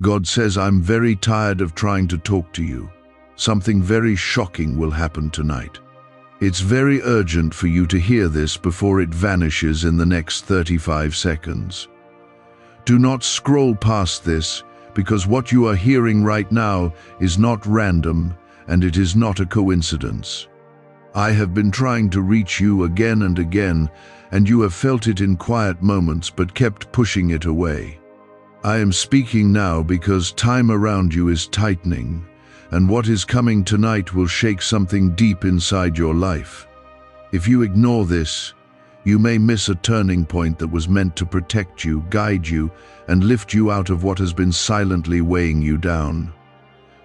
God says, I'm very tired of trying to talk to you. Something very shocking will happen tonight. It's very urgent for you to hear this before it vanishes in the next 35 seconds. Do not scroll past this, because what you are hearing right now is not random and it is not a coincidence. I have been trying to reach you again and again, and you have felt it in quiet moments but kept pushing it away. I am speaking now because time around you is tightening, and what is coming tonight will shake something deep inside your life. If you ignore this, you may miss a turning point that was meant to protect you, guide you, and lift you out of what has been silently weighing you down.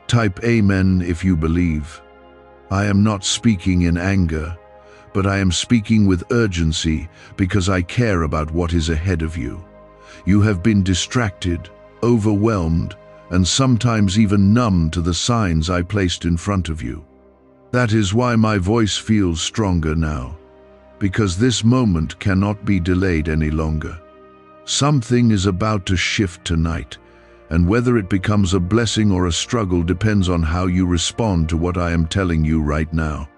Type Amen if you believe. I am not speaking in anger, but I am speaking with urgency because I care about what is ahead of you. You have been distracted, overwhelmed, and sometimes even numb to the signs I placed in front of you. That is why my voice feels stronger now, because this moment cannot be delayed any longer. Something is about to shift tonight, and whether it becomes a blessing or a struggle depends on how you respond to what I am telling you right now.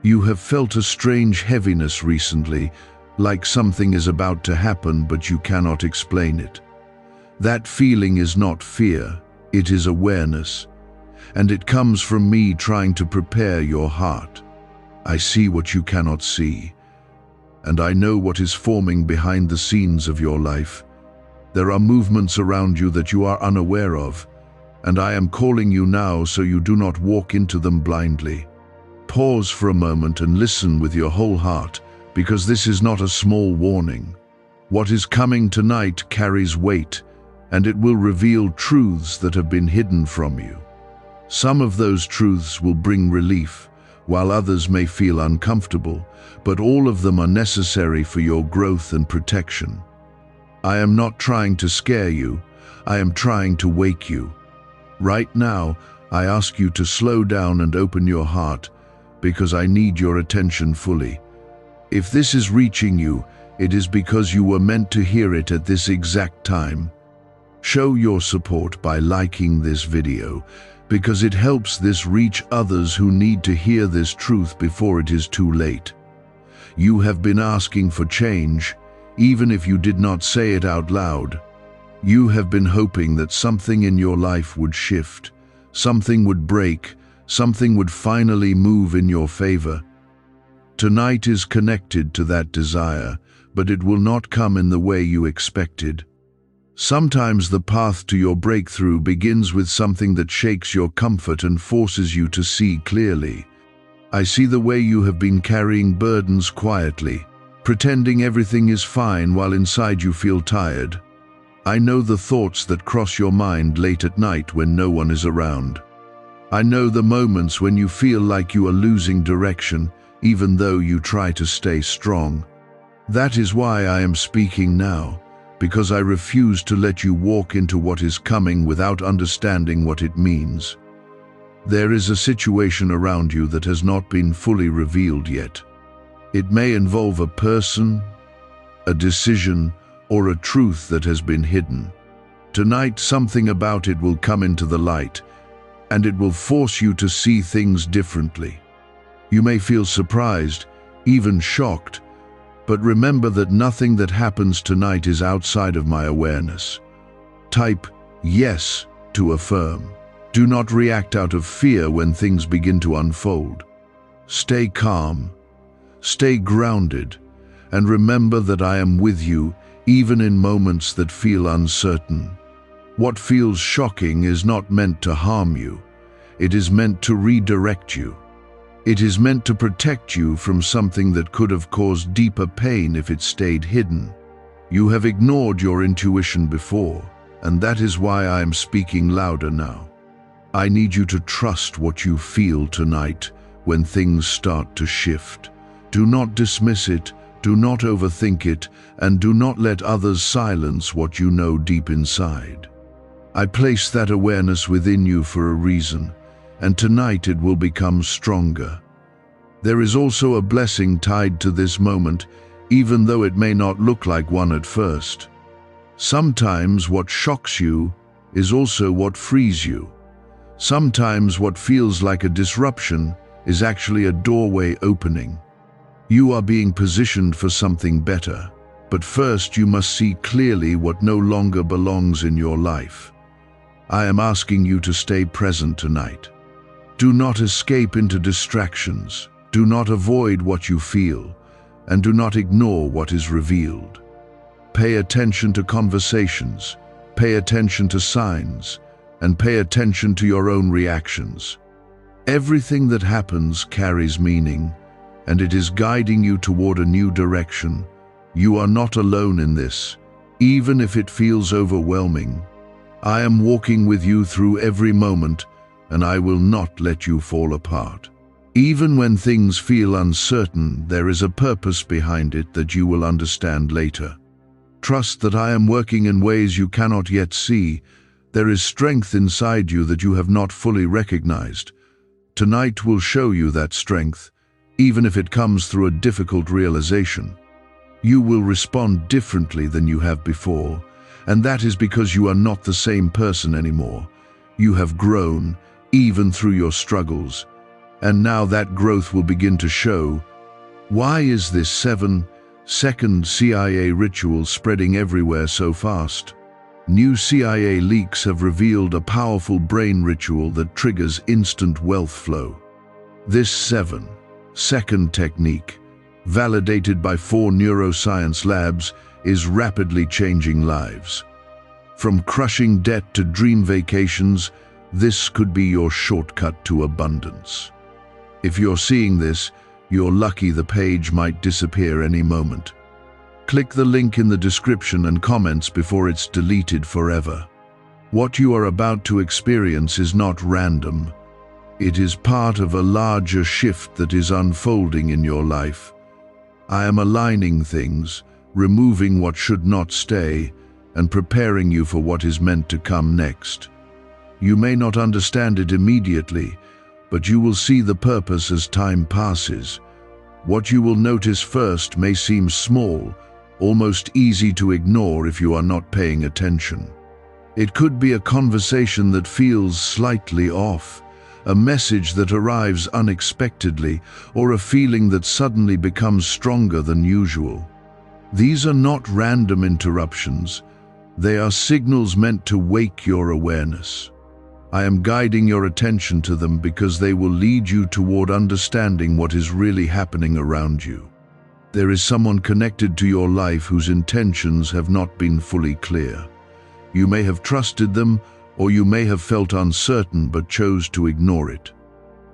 You have felt a strange heaviness recently, like something is about to happen but you cannot explain it. That feeling is not fear, it is awareness, and it comes from me trying to prepare your heart. I see what you cannot see, and I know what is forming behind the scenes of your life. There are movements around you that you are unaware of, and I am calling you now so you do not walk into them blindly. Pause for a moment and listen with your whole heart, because this is not a small warning. What is coming tonight carries weight, and it will reveal truths that have been hidden from you. Some of those truths will bring relief, while others may feel uncomfortable, but all of them are necessary for your growth and protection. I am not trying to scare you, I am trying to wake you. Right now, I ask you to slow down and open your heart, because I need your attention fully. If this is reaching you, it is because you were meant to hear it at this exact time. Show your support by liking this video, because it helps this reach others who need to hear this truth before it is too late. You have been asking for change, even if you did not say it out loud. You have been hoping that something in your life would shift, something would break, something would finally move in your favor. Tonight is connected to that desire, but it will not come in the way you expected. Sometimes the path to your breakthrough begins with something that shakes your comfort and forces you to see clearly. I see the way you have been carrying burdens quietly, pretending everything is fine while inside you feel tired. I know the thoughts that cross your mind late at night when no one is around. I know the moments when you feel like you are losing direction, even though you try to stay strong. That is why I am speaking now, because I refuse to let you walk into what is coming without understanding what it means. There is a situation around you that has not been fully revealed yet. It may involve a person, a decision, or a truth that has been hidden. Tonight, something about it will come into the light, and it will force you to see things differently. You may feel surprised, even shocked, but remember that nothing that happens tonight is outside of my awareness. Type yes to affirm. Do not react out of fear when things begin to unfold. Stay calm, stay grounded, and remember that I am with you even in moments that feel uncertain. What feels shocking is not meant to harm you. It is meant to redirect you. It is meant to protect you from something that could have caused deeper pain if it stayed hidden. You have ignored your intuition before, and that is why I am speaking louder now. I need you to trust what you feel tonight when things start to shift. Do not dismiss it, do not overthink it, and do not let others silence what you know deep inside. I place that awareness within you for a reason, and tonight it will become stronger. There is also a blessing tied to this moment, even though it may not look like one at first. Sometimes what shocks you is also what frees you. Sometimes what feels like a disruption is actually a doorway opening. You are being positioned for something better, but first you must see clearly what no longer belongs in your life. I am asking you to stay present tonight. Do not escape into distractions. Do not avoid what you feel, and do not ignore what is revealed. Pay attention to conversations, pay attention to signs, and pay attention to your own reactions. Everything that happens carries meaning, and it is guiding you toward a new direction. You are not alone in this, even if it feels overwhelming. I am walking with you through every moment, and I will not let you fall apart. Even when things feel uncertain, there is a purpose behind it that you will understand later. Trust that I am working in ways you cannot yet see. There is strength inside you that you have not fully recognized. Tonight will show you that strength, even if it comes through a difficult realization. You will respond differently than you have before, and that is because you are not the same person anymore. You have grown, even through your struggles, and now that growth will begin to show. Why is this 7-second CIA ritual spreading everywhere so fast? New CIA leaks have revealed a powerful brain ritual that triggers instant wealth flow. This 7-second technique, validated by 4 neuroscience labs, is rapidly changing lives. From crushing debt to dream vacations, this could be your shortcut to abundance. If you're seeing this, you're lucky. The page might disappear any moment. Click the link in the description and comments before it's deleted forever. What you are about to experience is not random. It is part of a larger shift that is unfolding in your life. I am aligning things, removing what should not stay, and preparing you for what is meant to come next. You may not understand it immediately, but you will see the purpose as time passes. What you will notice first may seem small, almost easy to ignore if you are not paying attention. It could be a conversation that feels slightly off, a message that arrives unexpectedly, or a feeling that suddenly becomes stronger than usual. These are not random interruptions. They are signals meant to wake your awareness. I am guiding your attention to them because they will lead you toward understanding what is really happening around you. There is someone connected to your life whose intentions have not been fully clear. You may have trusted them, or you may have felt uncertain but chose to ignore it.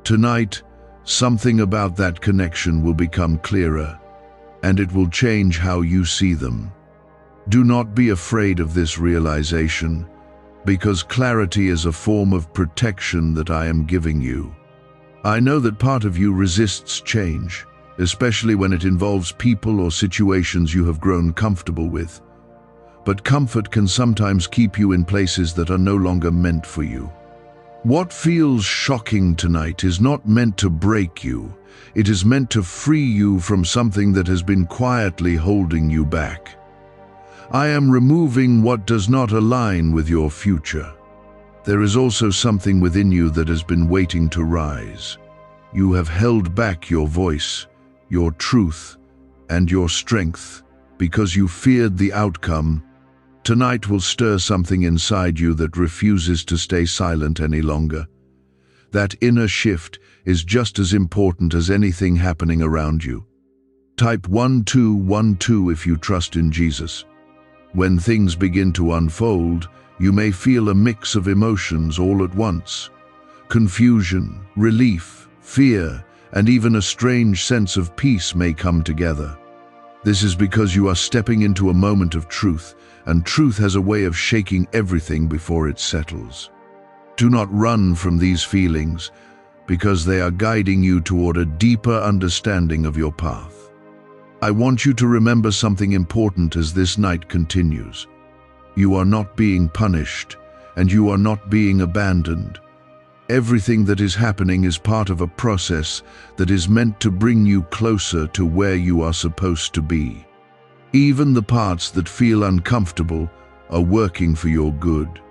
Tonight, something about that connection will become clearer, and it will change how you see them. Do not be afraid of this realization, because clarity is a form of protection that I am giving you. I know that part of you resists change, especially when it involves people or situations you have grown comfortable with. But comfort can sometimes keep you in places that are no longer meant for you. What feels shocking tonight is not meant to break you. It is meant to free you from something that has been quietly holding you back. I am removing what does not align with your future. There is also something within you that has been waiting to rise. You have held back your voice, your truth, and your strength because you feared the outcome. Tonight will stir something inside you that refuses to stay silent any longer. That inner shift is just as important as anything happening around you. Type 1212 if you trust in Jesus. When things begin to unfold, you may feel a mix of emotions all at once. Confusion, relief, fear, and even a strange sense of peace may come together. This is because you are stepping into a moment of truth, and truth has a way of shaking everything before it settles. Do not run from these feelings, because they are guiding you toward a deeper understanding of your path. I want you to remember something important as this night continues. You are not being punished, and you are not being abandoned. Everything that is happening is part of a process that is meant to bring you closer to where you are supposed to be. Even the parts that feel uncomfortable are working for your good.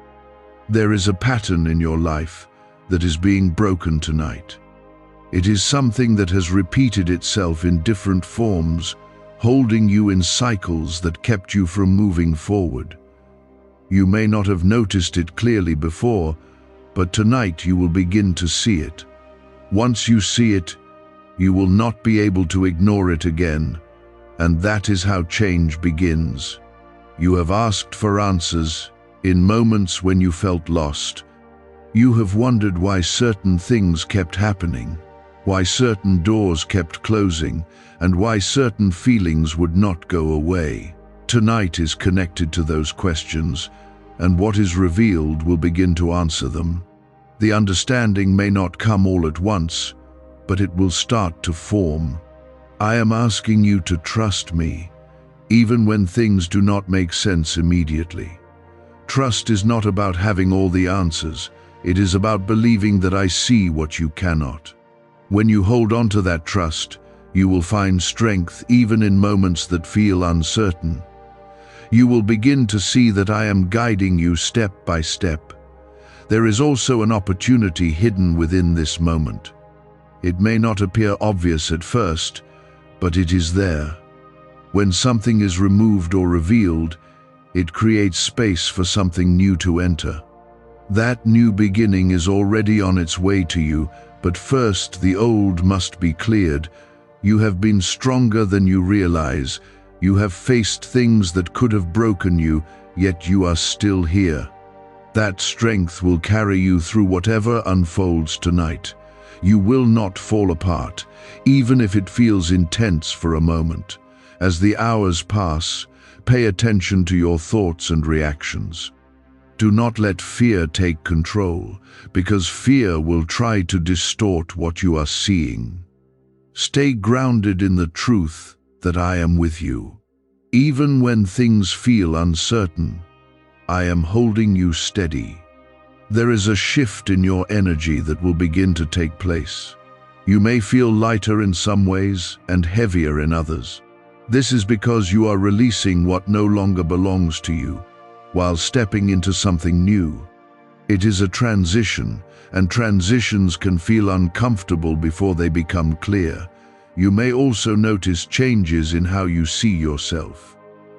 There is a pattern in your life that is being broken tonight. It is something that has repeated itself in different forms, holding you in cycles that kept you from moving forward. You may not have noticed it clearly before, but tonight you will begin to see it. Once you see it, you will not be able to ignore it again, and that is how change begins. You have asked for answers in moments when you felt lost. You have wondered why certain things kept happening, why certain doors kept closing, and why certain feelings would not go away. Tonight is connected to those questions, and what is revealed will begin to answer them. The understanding may not come all at once, but it will start to form. I am asking you to trust me, even when things do not make sense immediately. Trust is not about having all the answers. It is about believing that I see what you cannot. When you hold on to that trust, you will find strength even in moments that feel uncertain. You will begin to see that I am guiding you step by step. There is also an opportunity hidden within this moment. It may not appear obvious at first, but it is there. When something is removed or revealed, it creates space for something new to enter. That new beginning is already on its way to you, but first the old must be cleared. You have been stronger than you realize. You have faced things that could have broken you, yet you are still here. That strength will carry you through whatever unfolds tonight. You will not fall apart, even if it feels intense for a moment. As the hours pass, pay attention to your thoughts and reactions. Do not let fear take control, because fear will try to distort what you are seeing. Stay grounded in the truth that I am with you. Even when things feel uncertain, I am holding you steady. There is a shift in your energy that will begin to take place. You may feel lighter in some ways and heavier in others. This is because you are releasing what no longer belongs to you, while stepping into something new. It is a transition, and transitions can feel uncomfortable before they become clear. You may also notice changes in how you see yourself.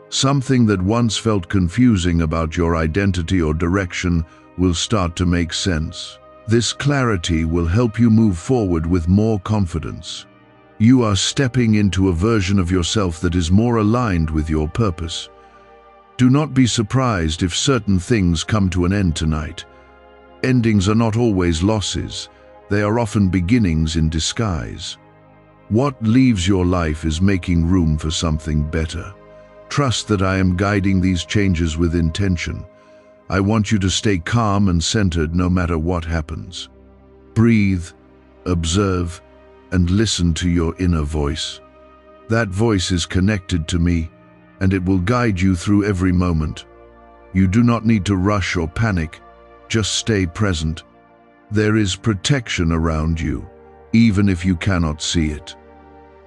Something that once felt confusing about your identity or direction will start to make sense. This clarity will help you move forward with more confidence. You are stepping into a version of yourself that is more aligned with your purpose. Do not be surprised if certain things come to an end tonight. Endings are not always losses. They are often beginnings in disguise. What leaves your life is making room for something better. Trust that I am guiding these changes with intention. I want you to stay calm and centered no matter what happens. Breathe, observe, and listen to your inner voice. That voice is connected to me, and it will guide you through every moment. You do not need to rush or panic, just stay present. There is protection around you, even if you cannot see it.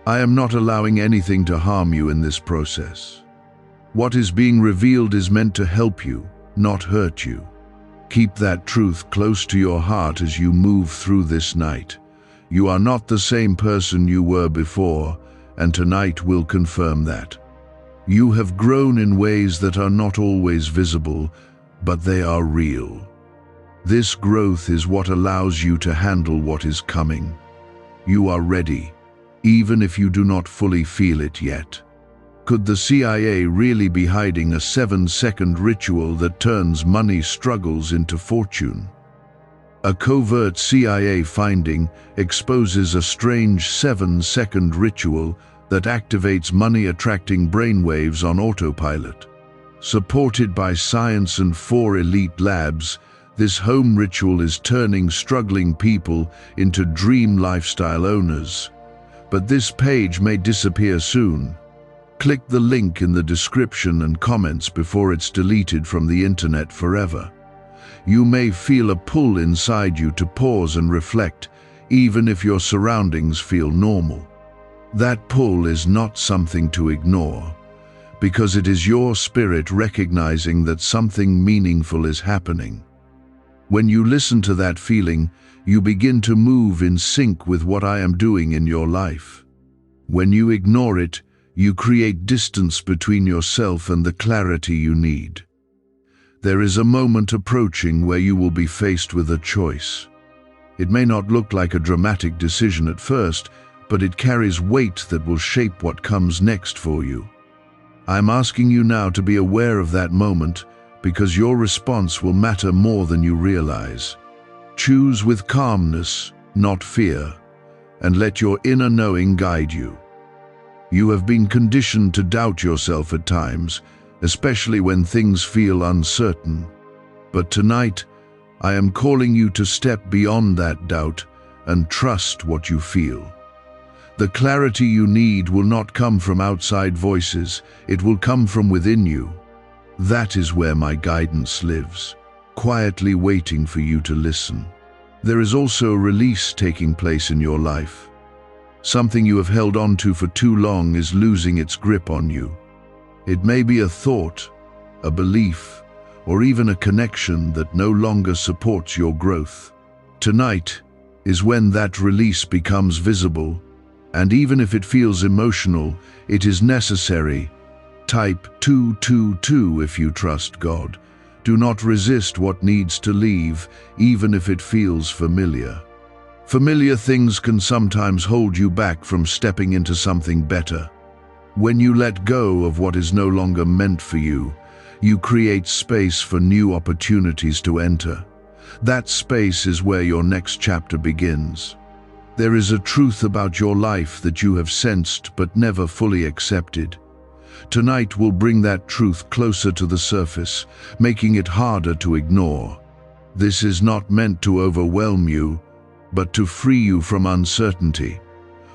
I am not allowing anything to harm you in this process. What is being revealed is meant to help you, not hurt you. Keep that truth close to your heart as you move through this night. You are not the same person you were before, and tonight will confirm that. You have grown in ways that are not always visible, but they are real. This growth is what allows you to handle what is coming. You are ready, even if you do not fully feel it yet. Could the CIA really be hiding a 7-second ritual that turns money struggles into fortune? A covert CIA finding exposes a strange 7-second ritual that activates money-attracting brainwaves on autopilot. Supported by science and 4 elite labs, this home ritual is turning struggling people into dream lifestyle owners. But this page may disappear soon. Click the link in the description and comments before it's deleted from the internet forever. You may feel a pull inside you to pause and reflect, even if your surroundings feel normal. That pull is not something to ignore, because it is your spirit recognizing that something meaningful is happening. When you listen to that feeling, you begin to move in sync with what I am doing in your life. When you ignore it, you create distance between yourself and the clarity you need. There is a moment approaching where you will be faced with a choice. It may not look like a dramatic decision at first, but it carries weight that will shape what comes next for you. I'm asking you now to be aware of that moment, because your response will matter more than you realize. Choose with calmness, not fear, and let your inner knowing guide you. You have been conditioned to doubt yourself at times, especially when things feel uncertain. But tonight, I am calling you to step beyond that doubt and trust what you feel. The clarity you need will not come from outside voices, it will come from within you. That is where my guidance lives, quietly waiting for you to listen. There is also a release taking place in your life. Something you have held on to for too long is losing its grip on you. It may be a thought, a belief, or even a connection that no longer supports your growth. Tonight is when that release becomes visible, and even if it feels emotional, it is necessary. Type 222 if you trust God. Do not resist what needs to leave, even if it feels familiar. Familiar things can sometimes hold you back from stepping into something better. When you let go of what is no longer meant for you, you create space for new opportunities to enter. That space is where your next chapter begins. There is a truth about your life that you have sensed but never fully accepted. Tonight will bring that truth closer to the surface, making it harder to ignore. This is not meant to overwhelm you, but to free you from uncertainty.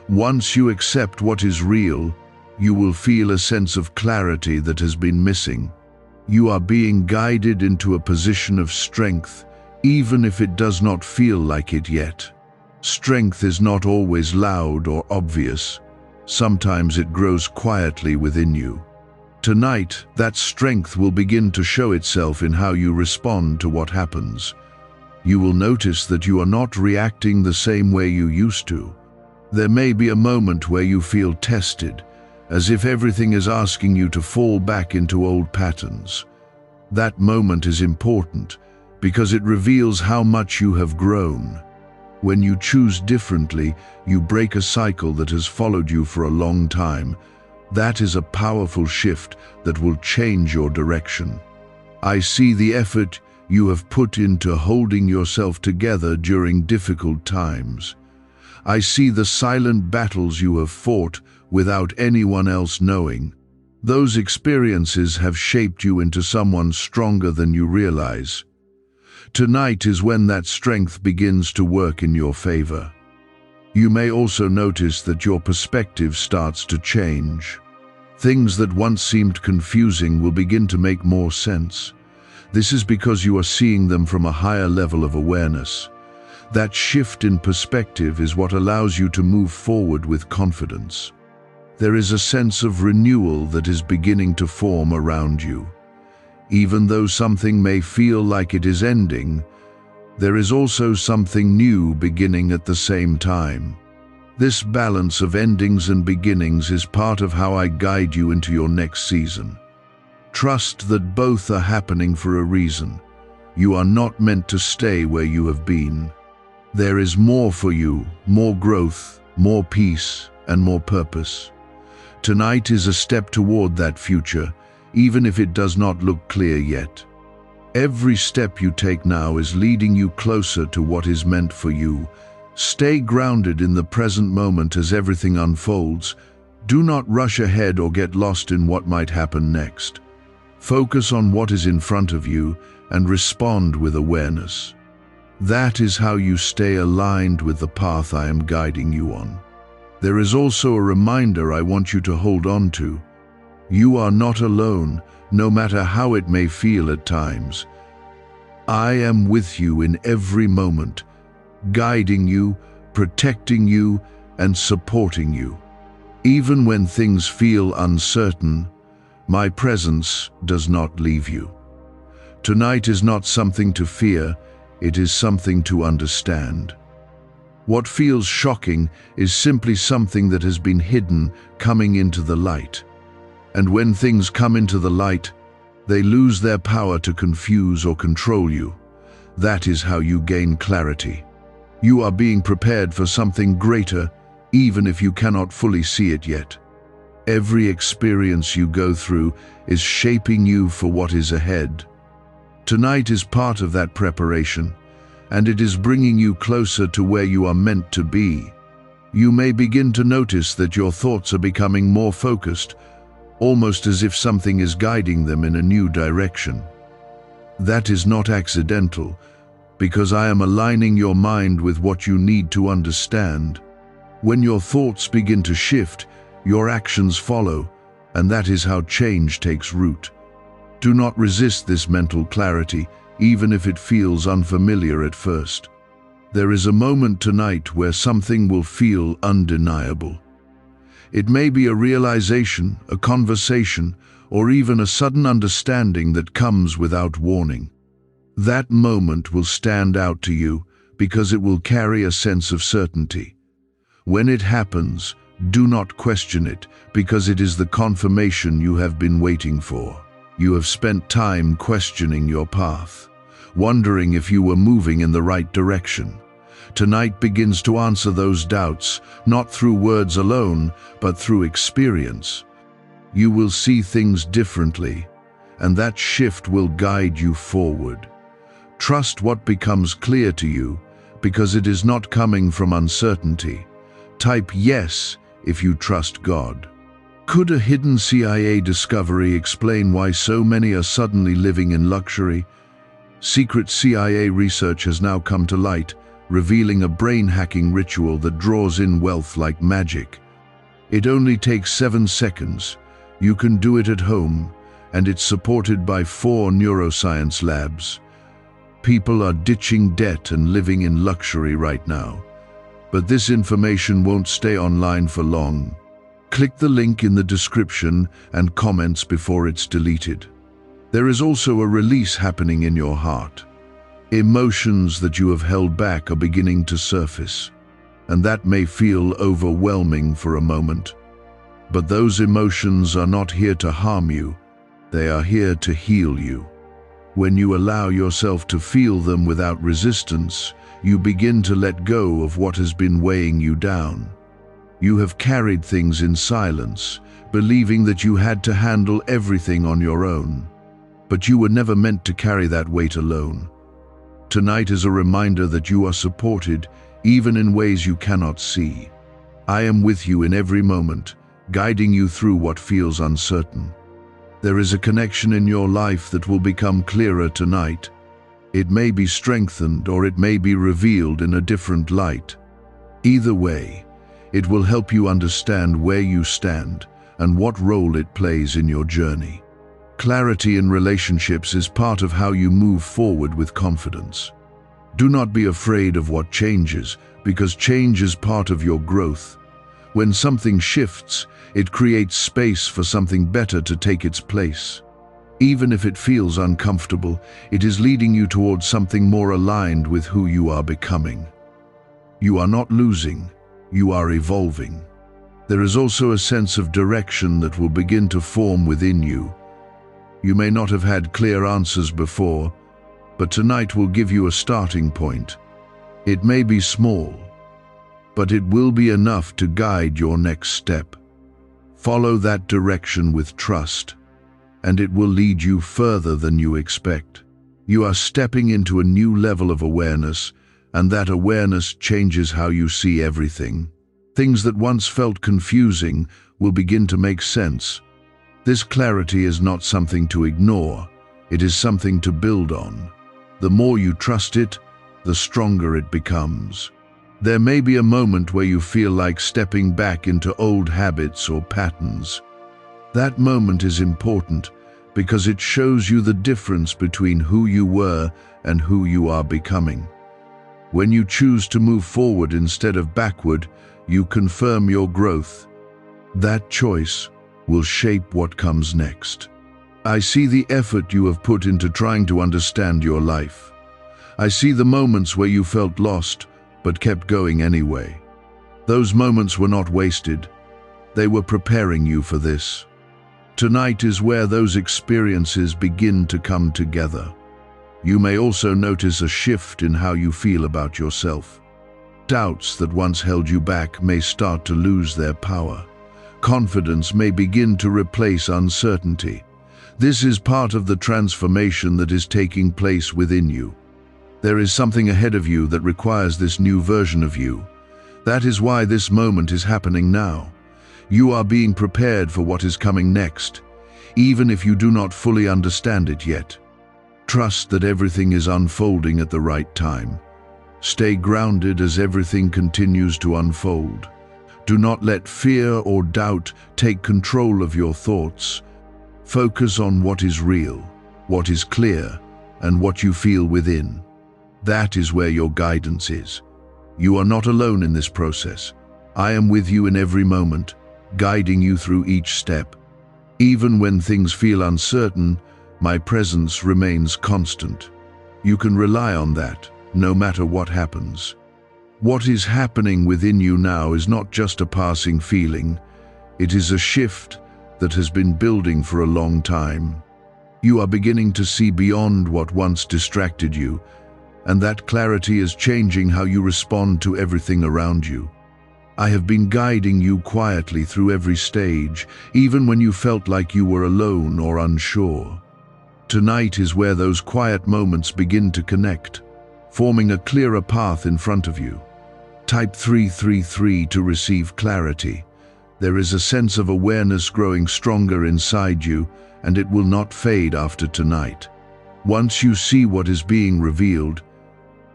Once you accept what is real, you will feel a sense of clarity that has been missing. You are being guided into a position of strength, even if it does not feel like it yet. Strength is not always loud or obvious. Sometimes it grows quietly within you. Tonight, that strength will begin to show itself in how you respond to what happens. You will notice that you are not reacting the same way you used to. There may be a moment where you feel tested, as if everything is asking you to fall back into old patterns. That moment is important because it reveals how much you have grown. When you choose differently, you break a cycle that has followed you for a long time. That is a powerful shift that will change your direction. I see the effort you have put into holding yourself together during difficult times. I see the silent battles you have fought without anyone else knowing. Those experiences have shaped you into someone stronger than you realize. Tonight is when that strength begins to work in your favor. You may also notice that your perspective starts to change. Things that once seemed confusing will begin to make more sense. This is because you are seeing them from a higher level of awareness. That shift in perspective is what allows you to move forward with confidence. There is a sense of renewal that is beginning to form around you. Even though something may feel like it is ending, there is also something new beginning at the same time. This balance of endings and beginnings is part of how I guide you into your next season. Trust that both are happening for a reason. You are not meant to stay where you have been. There is more for you, more growth, more peace, and more purpose. Tonight is a step toward that future, even if it does not look clear yet. Every step you take now is leading you closer to what is meant for you. Stay grounded in the present moment as everything unfolds. Do not rush ahead or get lost in what might happen next. Focus on what is in front of you and respond with awareness. That is how you stay aligned with the path I am guiding you on. There is also a reminder I want you to hold on to. You are not alone, no matter how it may feel at times. I am with you in every moment, guiding you, protecting you, and supporting you. Even when things feel uncertain, my presence does not leave you. Tonight is not something to fear, it is something to understand. What feels shocking is simply something that has been hidden coming into the light. And when things come into the light, they lose their power to confuse or control you. That is how you gain clarity. You are being prepared for something greater, even if you cannot fully see it yet. Every experience you go through is shaping you for what is ahead. Tonight is part of that preparation, and it is bringing you closer to where you are meant to be. You may begin to notice that your thoughts are becoming more focused, almost as if something is guiding them in a new direction. That is not accidental, because I am aligning your mind with what you need to understand. When your thoughts begin to shift, your actions follow, and that is how change takes root. Do not resist this mental clarity, even if it feels unfamiliar at first. There is a moment tonight where something will feel undeniable. It may be a realization, a conversation, or even a sudden understanding that comes without warning. That moment will stand out to you because it will carry a sense of certainty. When it happens, do not question it, because it is the confirmation you have been waiting for. You have spent time questioning your path, wondering if you were moving in the right direction. Tonight begins to answer those doubts, not through words alone, but through experience. You will see things differently, and that shift will guide you forward. Trust what becomes clear to you, because it is not coming from uncertainty. Type yes if you trust God. Could a hidden CIA discovery explain why so many are suddenly living in luxury? Secret CIA research has now come to light, revealing a brain-hacking ritual that draws in wealth like magic. It only takes 7 seconds. You can do it at home, and it's supported by 4 neuroscience labs. People are ditching debt and living in luxury right now. But this information won't stay online for long. Click the link in the description and comments before it's deleted. There is also a release happening in your heart. Emotions that you have held back are beginning to surface, and that may feel overwhelming for a moment. But those emotions are not here to harm you, they are here to heal you. When you allow yourself to feel them without resistance, you begin to let go of what has been weighing you down. You have carried things in silence, believing that you had to handle everything on your own. But you were never meant to carry that weight alone. Tonight is a reminder that you are supported, even in ways you cannot see. I am with you in every moment, guiding you through what feels uncertain. There is a connection in your life that will become clearer tonight. It may be strengthened or it may be revealed in a different light. Either way, it will help you understand where you stand and what role it plays in your journey. Clarity in relationships is part of how you move forward with confidence. Do not be afraid of what changes, because change is part of your growth. When something shifts, it creates space for something better to take its place. Even if it feels uncomfortable, it is leading you towards something more aligned with who you are becoming. You are not losing, you are evolving. There is also a sense of direction that will begin to form within you. You may not have had clear answers before, but tonight will give you a starting point. It may be small, but it will be enough to guide your next step. Follow that direction with trust, and it will lead you further than you expect. You are stepping into a new level of awareness, and that awareness changes how you see everything. Things that once felt confusing will begin to make sense. This clarity is not something to ignore, it is something to build on. The more you trust it, the stronger it becomes. There may be a moment where you feel like stepping back into old habits or patterns. That moment is important because it shows you the difference between who you were and who you are becoming. When you choose to move forward instead of backward, you confirm your growth. That choice will shape what comes next. I see the effort you have put into trying to understand your life. I see the moments where you felt lost, but kept going anyway. Those moments were not wasted. They were preparing you for this. Tonight is where those experiences begin to come together. You may also notice a shift in how you feel about yourself. Doubts that once held you back may start to lose their power. Confidence may begin to replace uncertainty. This is part of the transformation that is taking place within you. There is something ahead of you that requires this new version of you. That is why this moment is happening now. You are being prepared for what is coming next, even if you do not fully understand it yet. Trust that everything is unfolding at the right time. Stay grounded as everything continues to unfold. Do not let fear or doubt take control of your thoughts. Focus on what is real, what is clear, and what you feel within. That is where your guidance is. You are not alone in this process. I am with you in every moment, guiding you through each step. Even when things feel uncertain, my presence remains constant. You can rely on that, no matter what happens. What is happening within you now is not just a passing feeling. It is a shift that has been building for a long time. You are beginning to see beyond what once distracted you, and that clarity is changing how you respond to everything around you. I have been guiding you quietly through every stage, even when you felt like you were alone or unsure. Tonight is where those quiet moments begin to connect, forming a clearer path in front of you. Type 333 to receive clarity. There is a sense of awareness growing stronger inside you, and it will not fade after tonight. Once you see what is being revealed,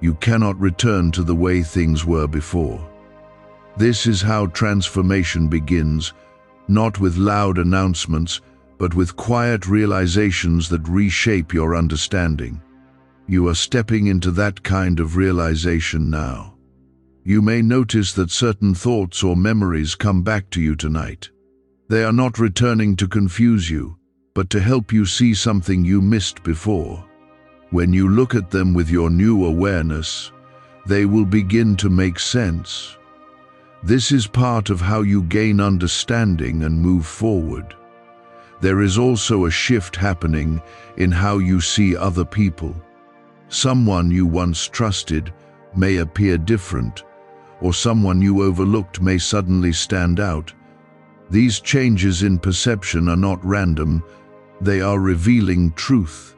you cannot return to the way things were before. This is how transformation begins, not with loud announcements, but with quiet realizations that reshape your understanding. You are stepping into that kind of realization now. You may notice that certain thoughts or memories come back to you tonight. They are not returning to confuse you, but to help you see something you missed before. When you look at them with your new awareness, they will begin to make sense. This is part of how you gain understanding and move forward. There is also a shift happening in how you see other people. Someone you once trusted may appear different, or someone you overlooked may suddenly stand out. These changes in perception are not random, they are revealing truth.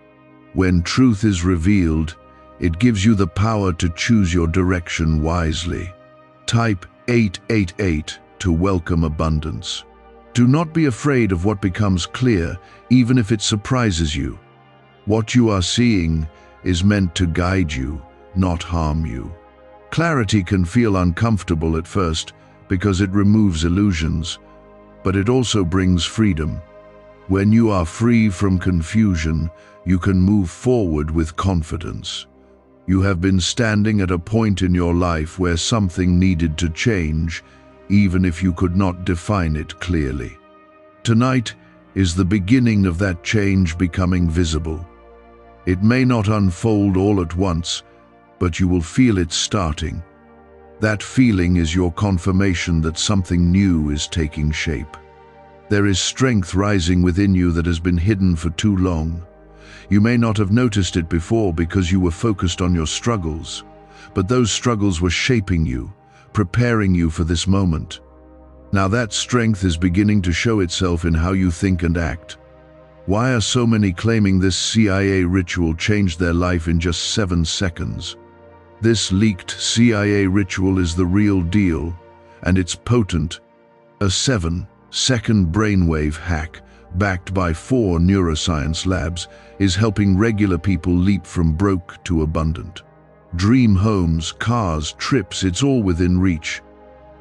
When truth is revealed, it gives you the power to choose your direction wisely. Type 888 to welcome abundance. Do not be afraid of what becomes clear, even if it surprises you. What you are seeing is meant to guide you, not harm you. Clarity can feel uncomfortable at first because it removes illusions, but it also brings freedom. When you are free from confusion, you can move forward with confidence. You have been standing at a point in your life where something needed to change, even if you could not define it clearly. Tonight is the beginning of that change becoming visible. It may not unfold all at once, but you will feel it starting. That feeling is your confirmation that something new is taking shape. There is strength rising within you that has been hidden for too long. You may not have noticed it before because you were focused on your struggles, but those struggles were shaping you, preparing you for this moment. Now that strength is beginning to show itself in how you think and act. Why are so many claiming this CIA ritual changed their life in just 7 seconds? This leaked CIA ritual is the real deal, and it's potent. A 7-second brainwave hack, backed by 4 neuroscience labs, is helping regular people leap from broke to abundant. Dream homes, cars, trips, it's all within reach.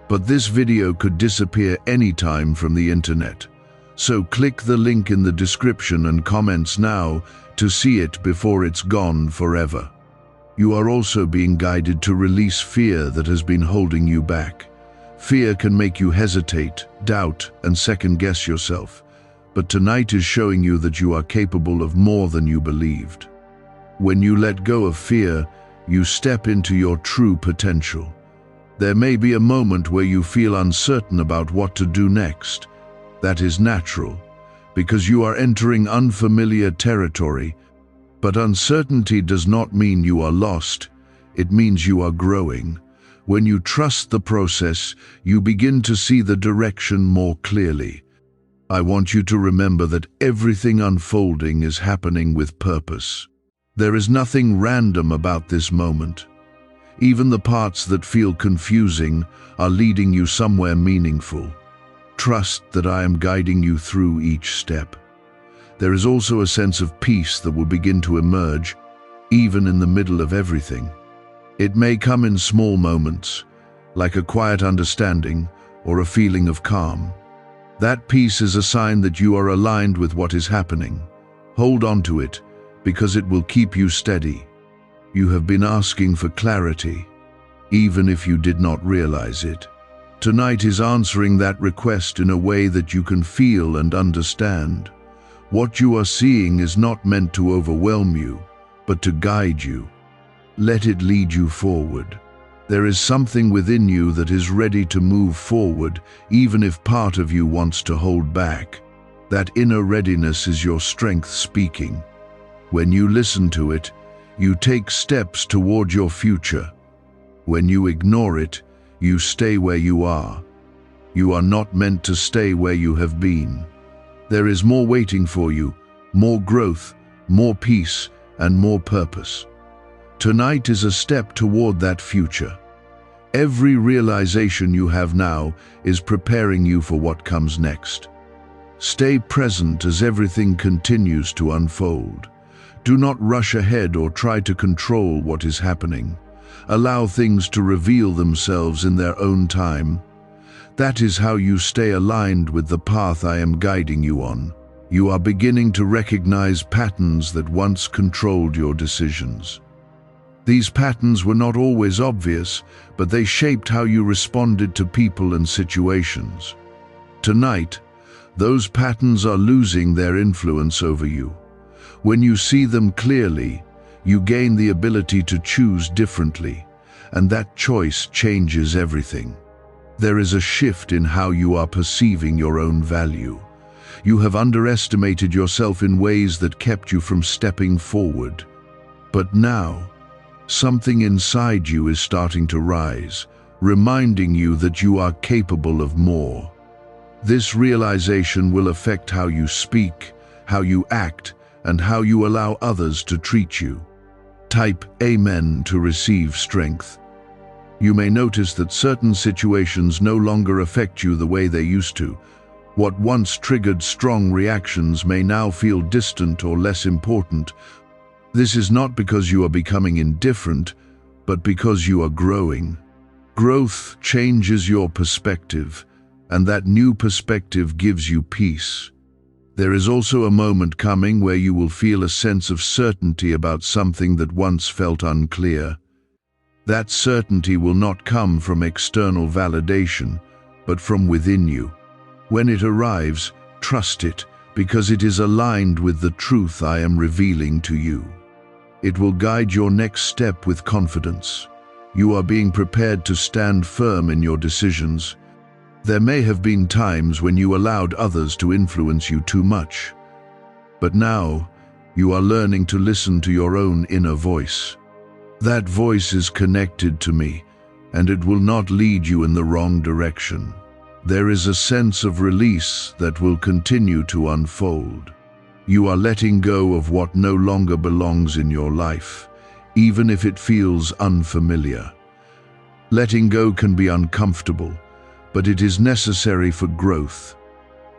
But this video could disappear anytime from the internet. So click the link in the description and comments now to see it before it's gone forever. You are also being guided to release fear that has been holding you back. Fear can make you hesitate, doubt, and second-guess yourself. But tonight is showing you that you are capable of more than you believed. When you let go of fear, you step into your true potential. There may be a moment where you feel uncertain about what to do next. That is natural, because you are entering unfamiliar territory. But uncertainty does not mean you are lost. It means you are growing. When you trust the process, you begin to see the direction more clearly. I want you to remember that everything unfolding is happening with purpose. There is nothing random about this moment. Even the parts that feel confusing are leading you somewhere meaningful. Trust that I am guiding you through each step. There is also a sense of peace that will begin to emerge, even in the middle of everything. It may come in small moments, like a quiet understanding or a feeling of calm. That peace is a sign that you are aligned with what is happening. Hold on to it, because it will keep you steady. You have been asking for clarity, even if you did not realize it. Tonight is answering that request in a way that you can feel and understand. What you are seeing is not meant to overwhelm you, but to guide you. Let it lead you forward. There is something within you that is ready to move forward, even if part of you wants to hold back. That inner readiness is your strength speaking. When you listen to it, you take steps toward your future. When you ignore it, you stay where you are. You are not meant to stay where you have been. There is more waiting for you, more growth, more peace, and more purpose. Tonight is a step toward that future. Every realization you have now is preparing you for what comes next. Stay present as everything continues to unfold. Do not rush ahead or try to control what is happening. Allow things to reveal themselves in their own time. That is how you stay aligned with the path I am guiding you on. You are beginning to recognize patterns that once controlled your decisions. These patterns were not always obvious, but they shaped how you responded to people and situations. Tonight, those patterns are losing their influence over you. When you see them clearly, you gain the ability to choose differently, and that choice changes everything. There is a shift in how you are perceiving your own value. You have underestimated yourself in ways that kept you from stepping forward. But now, something inside you is starting to rise, reminding you that you are capable of more. This realization will affect how you speak, how you act, and how you allow others to treat you. Type Amen to receive strength. You may notice that certain situations no longer affect you the way they used to. What once triggered strong reactions may now feel distant or less important. This is not because you are becoming indifferent, but because you are growing. Growth changes your perspective, and that new perspective gives you peace. There is also a moment coming where you will feel a sense of certainty about something that once felt unclear. That certainty will not come from external validation, but from within you. When it arrives, trust it, because it is aligned with the truth I am revealing to you. It will guide your next step with confidence. You are being prepared to stand firm in your decisions. There may have been times when you allowed others to influence you too much. But now, you are learning to listen to your own inner voice. That voice is connected to me, and it will not lead you in the wrong direction. There is a sense of release that will continue to unfold. You are letting go of what no longer belongs in your life, even if it feels unfamiliar. Letting go can be uncomfortable, but it is necessary for growth.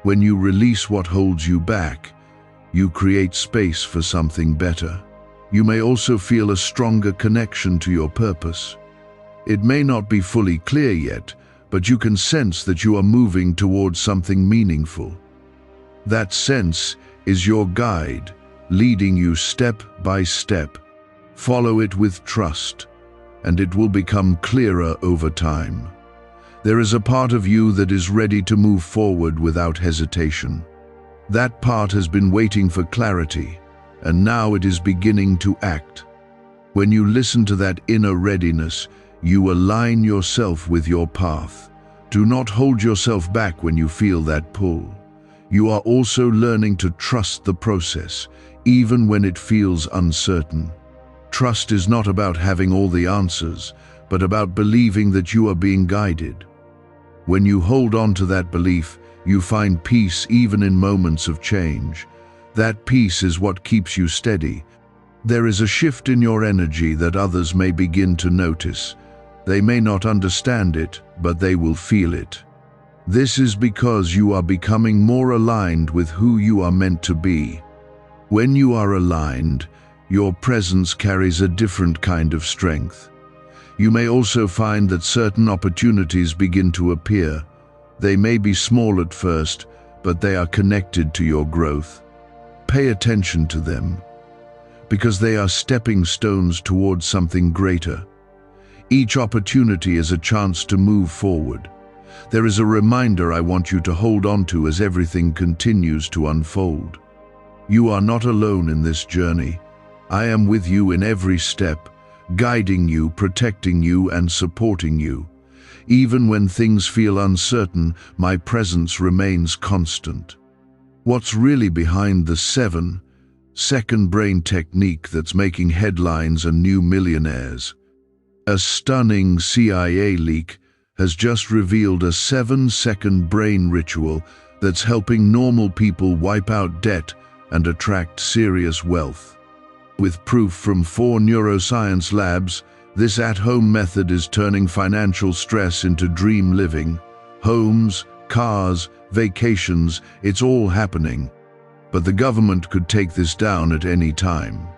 When you release what holds you back, you create space for something better. You may also feel a stronger connection to your purpose. It may not be fully clear yet, but you can sense that you are moving towards something meaningful. That sense is your guide, leading you step by step. Follow it with trust, and it will become clearer over time. There is a part of you that is ready to move forward without hesitation. That part has been waiting for clarity, and now it is beginning to act. When you listen to that inner readiness, you align yourself with your path. Do not hold yourself back when you feel that pull. You are also learning to trust the process, even when it feels uncertain. Trust is not about having all the answers, but about believing that you are being guided. When you hold on to that belief, you find peace even in moments of change. That peace is what keeps you steady. There is a shift in your energy that others may begin to notice. They may not understand it, but they will feel it. This is because you are becoming more aligned with who you are meant to be. When you are aligned, your presence carries a different kind of strength. You may also find that certain opportunities begin to appear. They may be small at first, but they are connected to your growth. Pay attention to them, because they are stepping stones towards something greater. Each opportunity is a chance to move forward. There is a reminder I want you to hold on to as everything continues to unfold. You are not alone in this journey. I am with you in every step, guiding you, protecting you, and supporting you. Even when things feel uncertain, my presence remains constant. What's really behind the 7-second brain technique that's making headlines and new millionaires? A stunning CIA leak has just revealed a 7-second brain ritual that's helping normal people wipe out debt and attract serious wealth. With proof from 4 neuroscience labs, this at-home method is turning financial stress into dream living. Homes, cars, vacations, it's all happening. But the government could take this down at any time.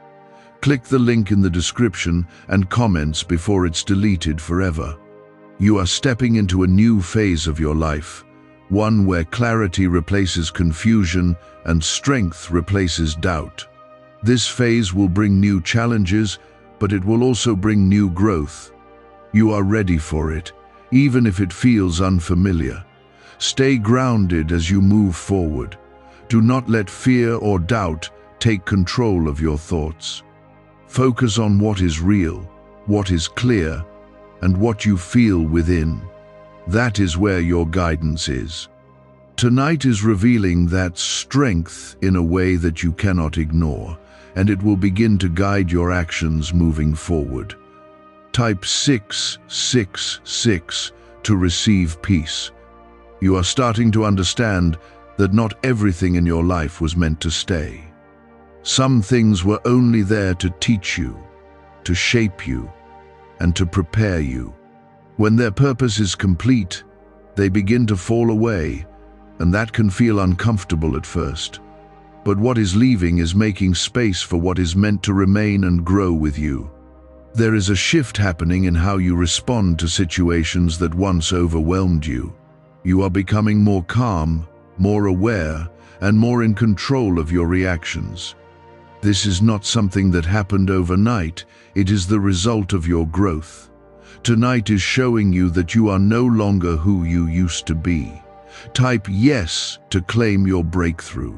Click the link in the description and comments before it's deleted forever. You are stepping into a new phase of your life, one where clarity replaces confusion and strength replaces doubt. This phase will bring new challenges, but it will also bring new growth. You are ready for it, even if it feels unfamiliar. Stay grounded as you move forward. Do not let fear or doubt take control of your thoughts. Focus on what is real, what is clear, and what you feel within. That is where your guidance is. Tonight is revealing that strength in a way that you cannot ignore, and it will begin to guide your actions moving forward. Type 666 to receive peace. You are starting to understand that not everything in your life was meant to stay. Some things were only there to teach you, to shape you, and to prepare you. When their purpose is complete, they begin to fall away, and that can feel uncomfortable at first. But what is leaving is making space for what is meant to remain and grow with you. There is a shift happening in how you respond to situations that once overwhelmed you. You are becoming more calm, more aware, and more in control of your reactions. This is not something that happened overnight, it is the result of your growth. Tonight is showing you that you are no longer who you used to be. Type yes to claim your breakthrough.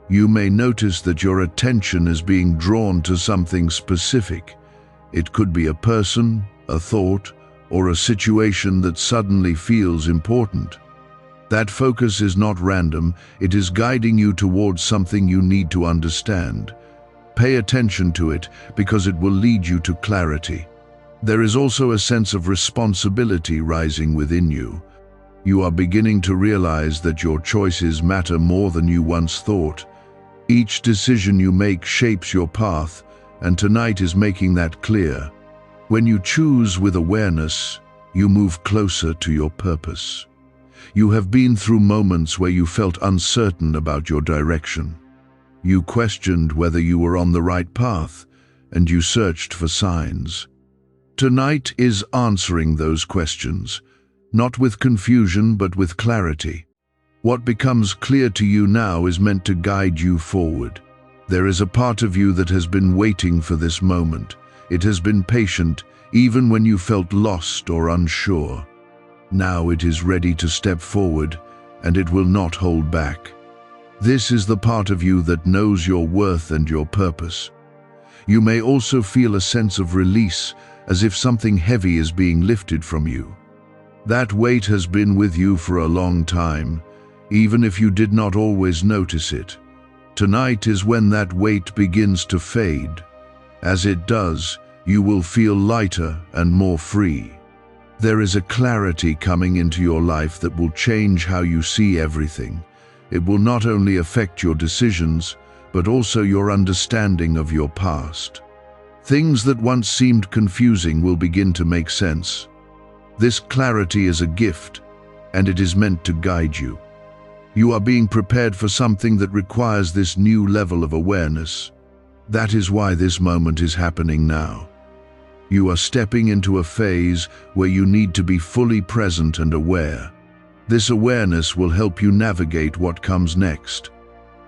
You may notice that your attention is being drawn to something specific. It could be a person, a thought, or a situation that suddenly feels important. That focus is not random, it is guiding you towards something you need to understand. Pay attention to it because it will lead you to clarity. There is also a sense of responsibility rising within you. You are beginning to realize that your choices matter more than you once thought. Each decision you make shapes your path, and tonight is making that clear. When you choose with awareness, you move closer to your purpose. You have been through moments where you felt uncertain about your direction. You questioned whether you were on the right path, and you searched for signs. Tonight is answering those questions, not with confusion but with clarity. What becomes clear to you now is meant to guide you forward. There is a part of you that has been waiting for this moment. It has been patient, even when you felt lost or unsure. Now it is ready to step forward, and it will not hold back. This is the part of you that knows your worth and your purpose. You may also feel a sense of release, as if something heavy is being lifted from you. That weight has been with you for a long time, even if you did not always notice it. Tonight is when that weight begins to fade. As it does, you will feel lighter and more free. There is a clarity coming into your life that will change how you see everything. It will not only affect your decisions, but also your understanding of your past. Things that once seemed confusing will begin to make sense. This clarity is a gift, and it is meant to guide you. You are being prepared for something that requires this new level of awareness. That is why this moment is happening now. You are stepping into a phase where you need to be fully present and aware. This awareness will help you navigate what comes next.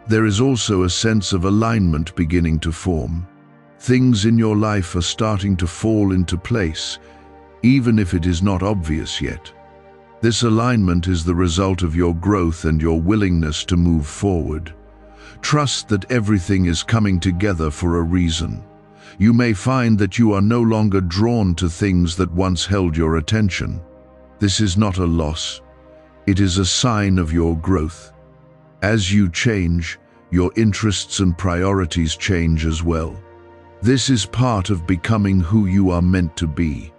There is also a sense of alignment beginning to form. Things in your life are starting to fall into place, even if it is not obvious yet. This alignment is the result of your growth and your willingness to move forward. Trust that everything is coming together for a reason. You may find that you are no longer drawn to things that once held your attention. This is not a loss. It is a sign of your growth. As you change, your interests and priorities change as well. This is part of becoming who you are meant to be.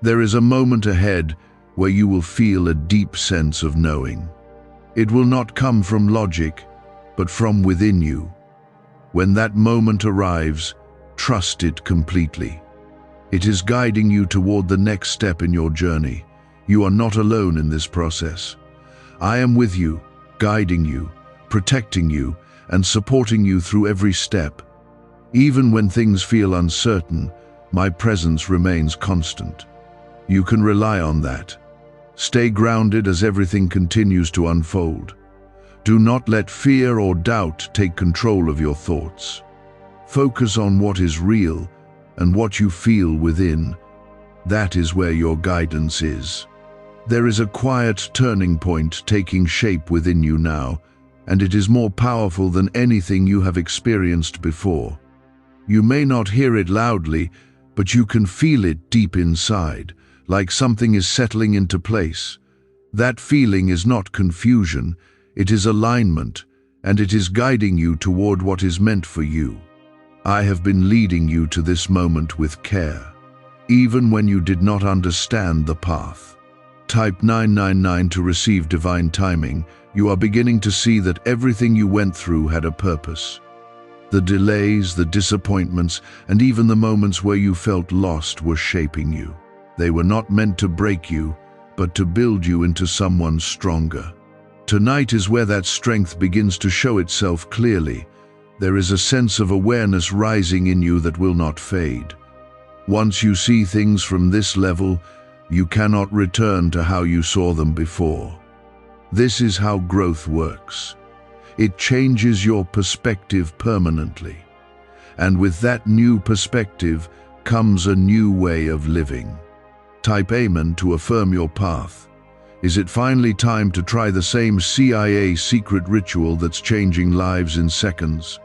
There is a moment ahead where you will feel a deep sense of knowing. It will not come from logic, but from within you. When that moment arrives, trust it completely. It is guiding you toward the next step in your journey. You are not alone in this process. I am with you, guiding you, protecting you, and supporting you through every step. Even when things feel uncertain, my presence remains constant. You can rely on that. Stay grounded as everything continues to unfold. Do not let fear or doubt take control of your thoughts. Focus on what is real and what you feel within. That is where your guidance is. There is a quiet turning point taking shape within you now, and it is more powerful than anything you have experienced before. You may not hear it loudly, but you can feel it deep inside, like something is settling into place. That feeling is not confusion, it is alignment, and it is guiding you toward what is meant for you. I have been leading you to this moment with care, even when you did not understand the path. Type 999 to receive divine timing. You are beginning to see that everything you went through had a purpose. The delays, the disappointments, and even the moments where you felt lost were shaping you. They were not meant to break you, but to build you into someone stronger. Tonight is where that strength begins to show itself clearly. There is a sense of awareness rising in you that will not fade. Once you see things from this level, you cannot return to how you saw them before. This is how growth works. It changes your perspective permanently. And with that new perspective comes a new way of living. Type Amen to affirm your path. Is it finally time to try the same CIA secret ritual that's changing lives in seconds?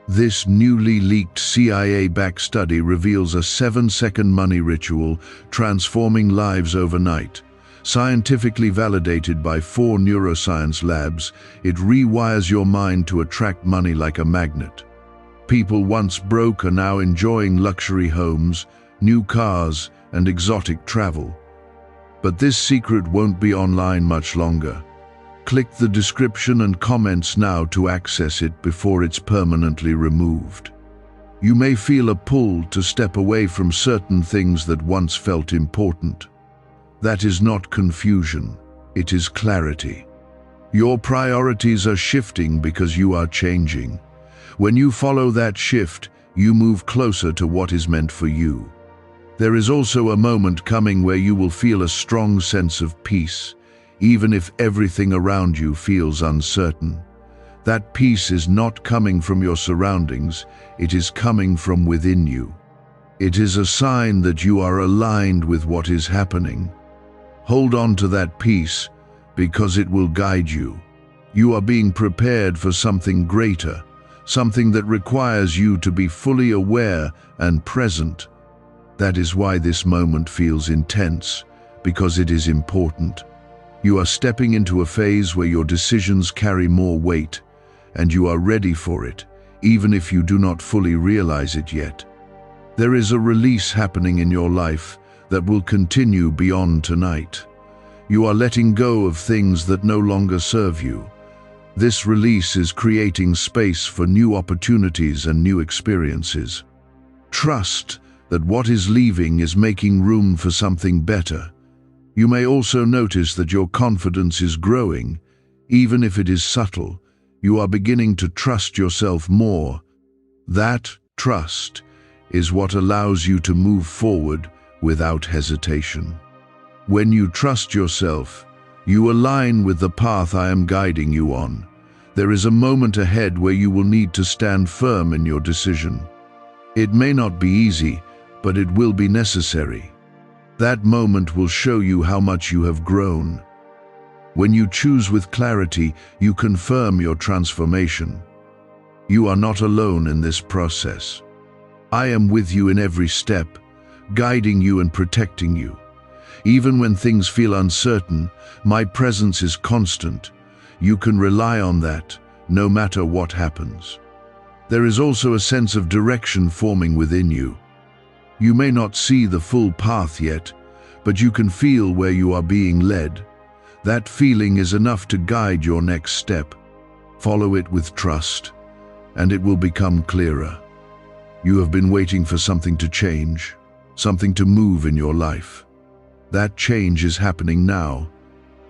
This newly leaked CIA-backed study reveals a 7-second money ritual transforming lives overnight. Scientifically validated by 4 neuroscience labs, it rewires your mind to attract money like a magnet. People once broke are now enjoying luxury homes, new cars, and exotic travel. But this secret won't be online much longer. Click the description and comments now to access it before it's permanently removed. You may feel a pull to step away from certain things that once felt important. That is not confusion, it is clarity. Your priorities are shifting because you are changing. When you follow that shift, you move closer to what is meant for you. There is also a moment coming where you will feel a strong sense of peace, even if everything around you feels uncertain. That peace is not coming from your surroundings, it is coming from within you. It is a sign that you are aligned with what is happening. Hold on to that peace, because it will guide you. You are being prepared for something greater, something that requires you to be fully aware and present. That is why this moment feels intense, because it is important. You are stepping into a phase where your decisions carry more weight, and you are ready for it, even if you do not fully realize it yet. There is a release happening in your life that will continue beyond tonight. You are letting go of things that no longer serve you. This release is creating space for new opportunities and new experiences. Trust that what is leaving is making room for something better. You may also notice that your confidence is growing. Even if it is subtle, you are beginning to trust yourself more. That trust is what allows you to move forward without hesitation. When you trust yourself, you align with the path I am guiding you on. There is a moment ahead where you will need to stand firm in your decision. It may not be easy, but it will be necessary. That moment will show you how much you have grown. When you choose with clarity, you confirm your transformation. You are not alone in this process. I am with you in every step, guiding you and protecting you. Even when things feel uncertain, my presence is constant. You can rely on that, no matter what happens. There is also a sense of direction forming within you. You may not see the full path yet, but you can feel where you are being led. That feeling is enough to guide your next step. Follow it with trust, and it will become clearer. You have been waiting for something to change, something to move in your life. That change is happening now,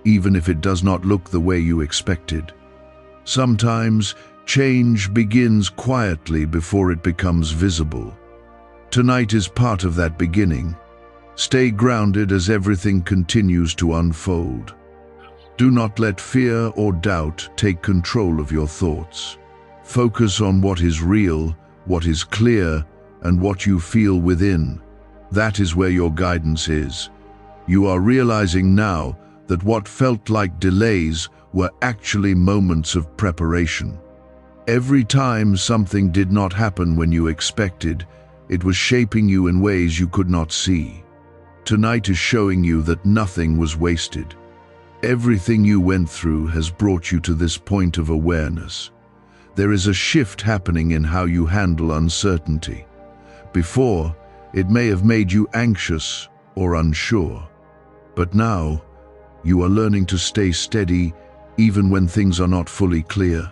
even if it does not look the way you expected. Sometimes, change begins quietly before it becomes visible. Tonight is part of that beginning. Stay grounded as everything continues to unfold. Do not let fear or doubt take control of your thoughts. Focus on what is real, what is clear, and what you feel within. That is where your guidance is. You are realizing now that what felt like delays were actually moments of preparation. Every time something did not happen when you expected, it was shaping you in ways you could not see. Tonight is showing you that nothing was wasted. Everything you went through has brought you to this point of awareness. There is a shift happening in how you handle uncertainty. Before, it may have made you anxious or unsure. But now, you are learning to stay steady even when things are not fully clear.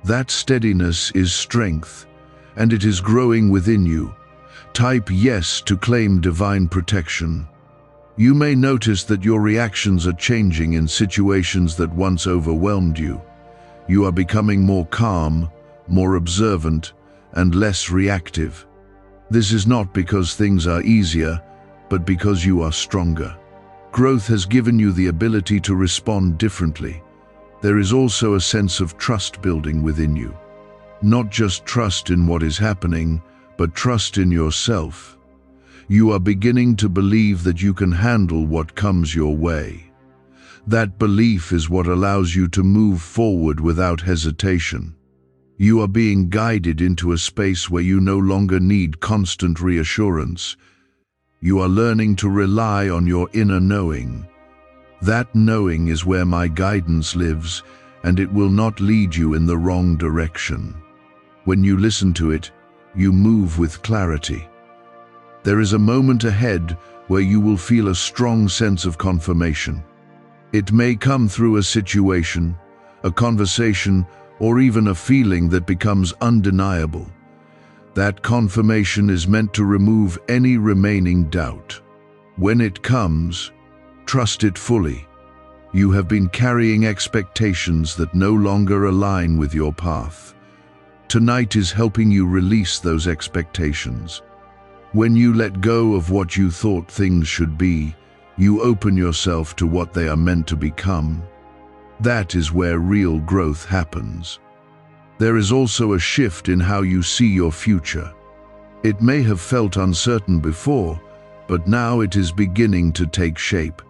That steadiness is strength, and it is growing within you. Type yes to claim divine protection. You may notice that your reactions are changing in situations that once overwhelmed you. You are becoming more calm, more observant, and less reactive. This is not because things are easier, but because you are stronger. Growth has given you the ability to respond differently. There is also a sense of trust building within you. Not just trust in what is happening, but trust in yourself. You are beginning to believe that you can handle what comes your way. That belief is what allows you to move forward without hesitation. You are being guided into a space where you no longer need constant reassurance. You are learning to rely on your inner knowing. That knowing is where my guidance lives, and it will not lead you in the wrong direction. When you listen to it, you move with clarity. There is a moment ahead where you will feel a strong sense of confirmation. It may come through a situation, a conversation, or even a feeling that becomes undeniable. That confirmation is meant to remove any remaining doubt. When it comes, trust it fully. You have been carrying expectations that no longer align with your path. Tonight is helping you release those expectations. When you let go of what you thought things should be, you open yourself to what they are meant to become. That is where real growth happens. There is also a shift in how you see your future. It may have felt uncertain before, but now it is beginning to take shape.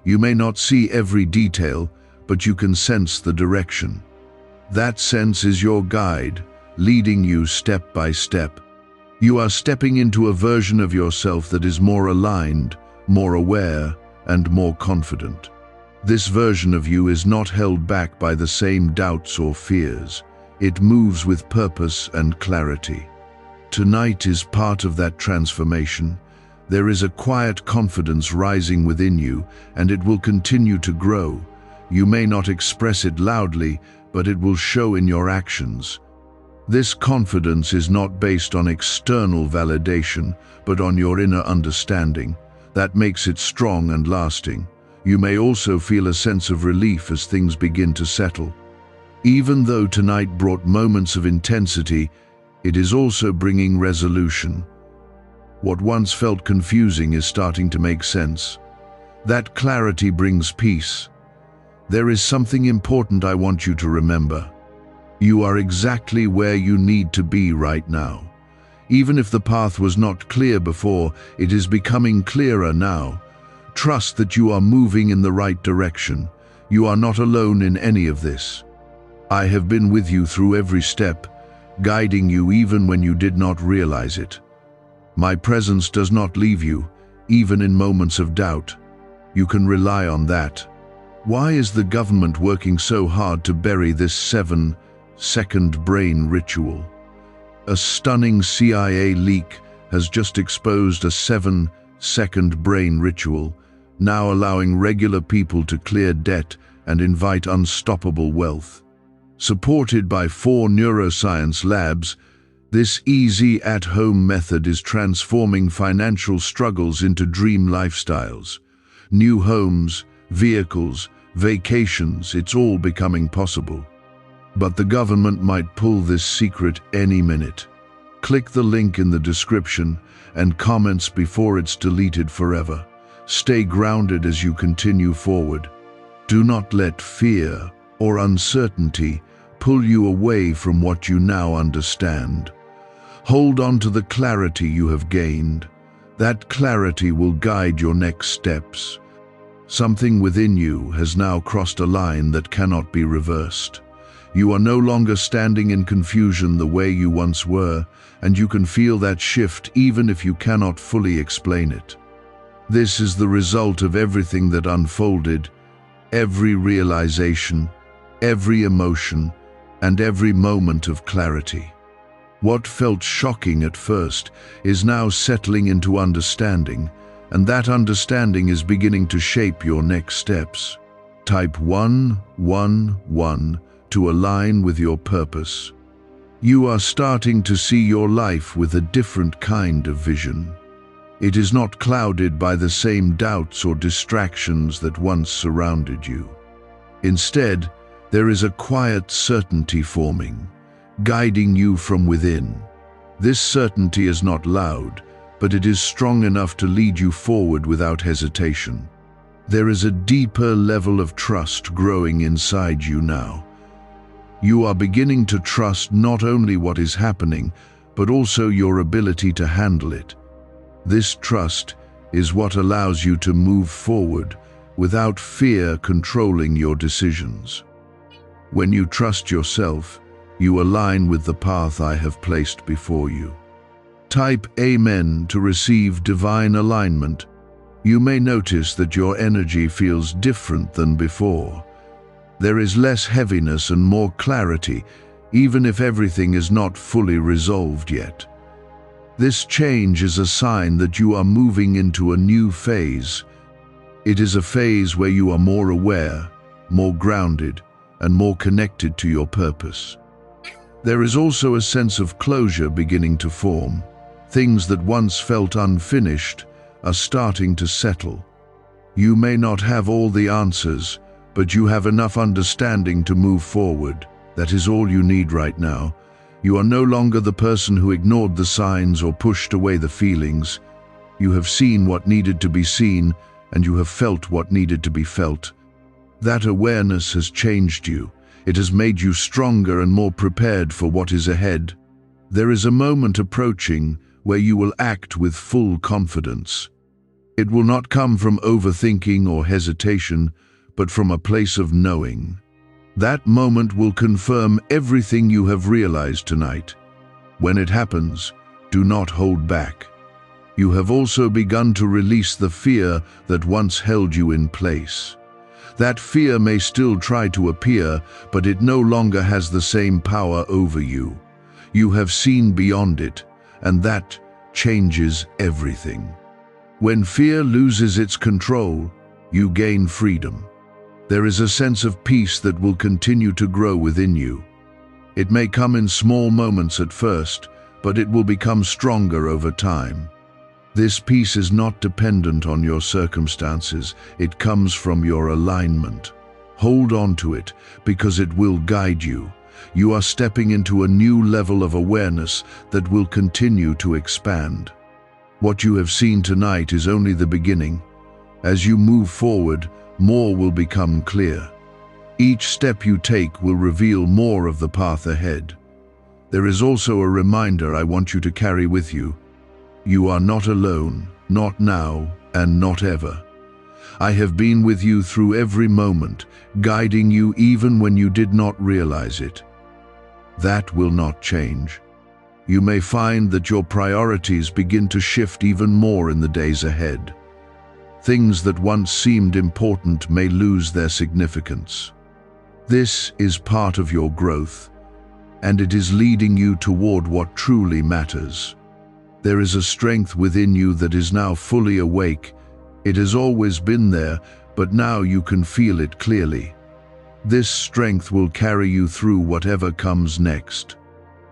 You may not see every detail, but you can sense the direction. That sense is your guide, leading you step by step. You are stepping into a version of yourself that is more aligned, more aware, and more confident. This version of you is not held back by the same doubts or fears. It moves with purpose and clarity. Tonight is part of that transformation. There is a quiet confidence rising within you, and it will continue to grow. You may not express it loudly, but it will show in your actions. This confidence is not based on external validation, but on your inner understanding. That makes it strong and lasting. You may also feel a sense of relief as things begin to settle. Even though tonight brought moments of intensity, it is also bringing resolution. What once felt confusing is starting to make sense. That clarity brings peace. There is something important I want you to remember. You are exactly where you need to be right now. Even if the path was not clear before, it is becoming clearer now. Trust that you are moving in the right direction. You are not alone in any of this. I have been with you through every step, guiding you even when you did not realize it. My presence does not leave you, even in moments of doubt. You can rely on that. Why is the government working so hard to bury this 7-second brain ritual? A stunning CIA leak has just exposed a 7-second brain ritual, now allowing regular people to clear debt and invite unstoppable wealth. Supported by 4 neuroscience labs, this easy at-home method is transforming financial struggles into dream lifestyles. New homes, vehicles, vacations, it's all becoming possible. But the government might pull this secret any minute. Click the link in the description and comments before it's deleted forever. Stay grounded as you continue forward. Do not let fear or uncertainty pull you away from what you now understand. Hold on to the clarity you have gained. That clarity will guide your next steps. Something within you has now crossed a line that cannot be reversed. You are no longer standing in confusion the way you once were, and you can feel that shift even if you cannot fully explain it. This is the result of everything that unfolded, every realization, every emotion, and every moment of clarity. What felt shocking at first is now settling into understanding, and that understanding is beginning to shape your next steps. Type 111 to align with your purpose. You are starting to see your life with a different kind of vision. It is not clouded by the same doubts or distractions that once surrounded you. Instead, there is a quiet certainty forming, guiding you from within. This certainty is not loud, but it is strong enough to lead you forward without hesitation. There is a deeper level of trust growing inside you now. You are beginning to trust not only what is happening, but also your ability to handle it. This trust is what allows you to move forward without fear controlling your decisions. When you trust yourself, you align with the path I have placed before you. Type Amen to receive divine alignment. You may notice that your energy feels different than before. There is less heaviness and more clarity, even if everything is not fully resolved yet. This change is a sign that you are moving into a new phase. It is a phase where you are more aware, more grounded, and more connected to your purpose. There is also a sense of closure beginning to form. Things that once felt unfinished are starting to settle. You may not have all the answers, but you have enough understanding to move forward. That is all you need right now. You are no longer the person who ignored the signs or pushed away the feelings. You have seen what needed to be seen, and you have felt what needed to be felt. That awareness has changed you. It has made you stronger and more prepared for what is ahead. There is a moment approaching where you will act with full confidence. It will not come from overthinking or hesitation, but from a place of knowing. That moment will confirm everything you have realized tonight. When it happens, do not hold back. You have also begun to release the fear that once held you in place. That fear may still try to appear, but it no longer has the same power over you. You have seen beyond it, and that changes everything. When fear loses its control, you gain freedom. There is a sense of peace that will continue to grow within you. It may come in small moments at first, but it will become stronger over time. This peace is not dependent on your circumstances, it comes from your alignment. Hold on to it, because it will guide you. You are stepping into a new level of awareness that will continue to expand. What you have seen tonight is only the beginning. As you move forward, more will become clear. Each step you take will reveal more of the path ahead. There is also a reminder I want you to carry with you. You are not alone, not now, and not ever. I have been with you through every moment, guiding you even when you did not realize it. That will not change. You may find that your priorities begin to shift even more in the days ahead. Things that once seemed important may lose their significance. This is part of your growth, and it is leading you toward what truly matters. There is a strength within you that is now fully awake. It has always been there, but now you can feel it clearly. This strength will carry you through whatever comes next.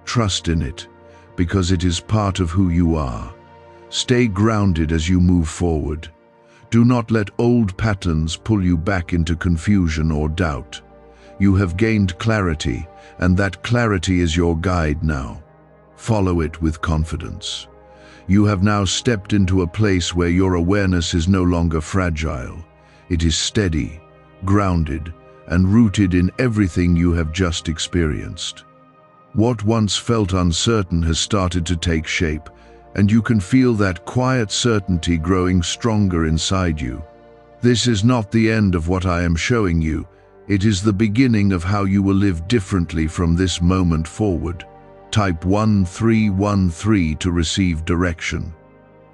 Trust in it, because it is part of who you are. Stay grounded as you move forward. Do not let old patterns pull you back into confusion or doubt. You have gained clarity, and that clarity is your guide now. Follow it with confidence. You have now stepped into a place where your awareness is no longer fragile. It is steady, grounded, and rooted in everything you have just experienced. What once felt uncertain has started to take shape, and you can feel that quiet certainty growing stronger inside you. This is not the end of what I am showing you. It is the beginning of how you will live differently from this moment forward. Type 1313 to receive direction.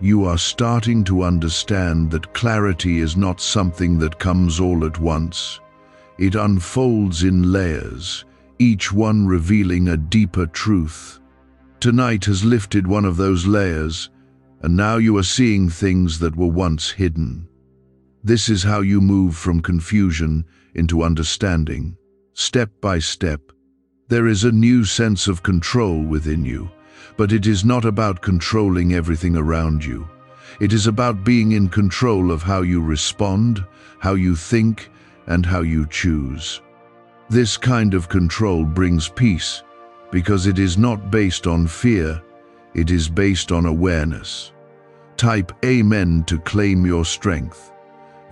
You are starting to understand that clarity is not something that comes all at once. It unfolds in layers, each one revealing a deeper truth. Tonight has lifted one of those layers, and now you are seeing things that were once hidden. This is how you move from confusion into understanding, step by step. There is a new sense of control within you, but it is not about controlling everything around you. It is about being in control of how you respond, how you think, and how you choose. This kind of control brings peace, because it is not based on fear, it is based on awareness. Type Amen to claim your strength.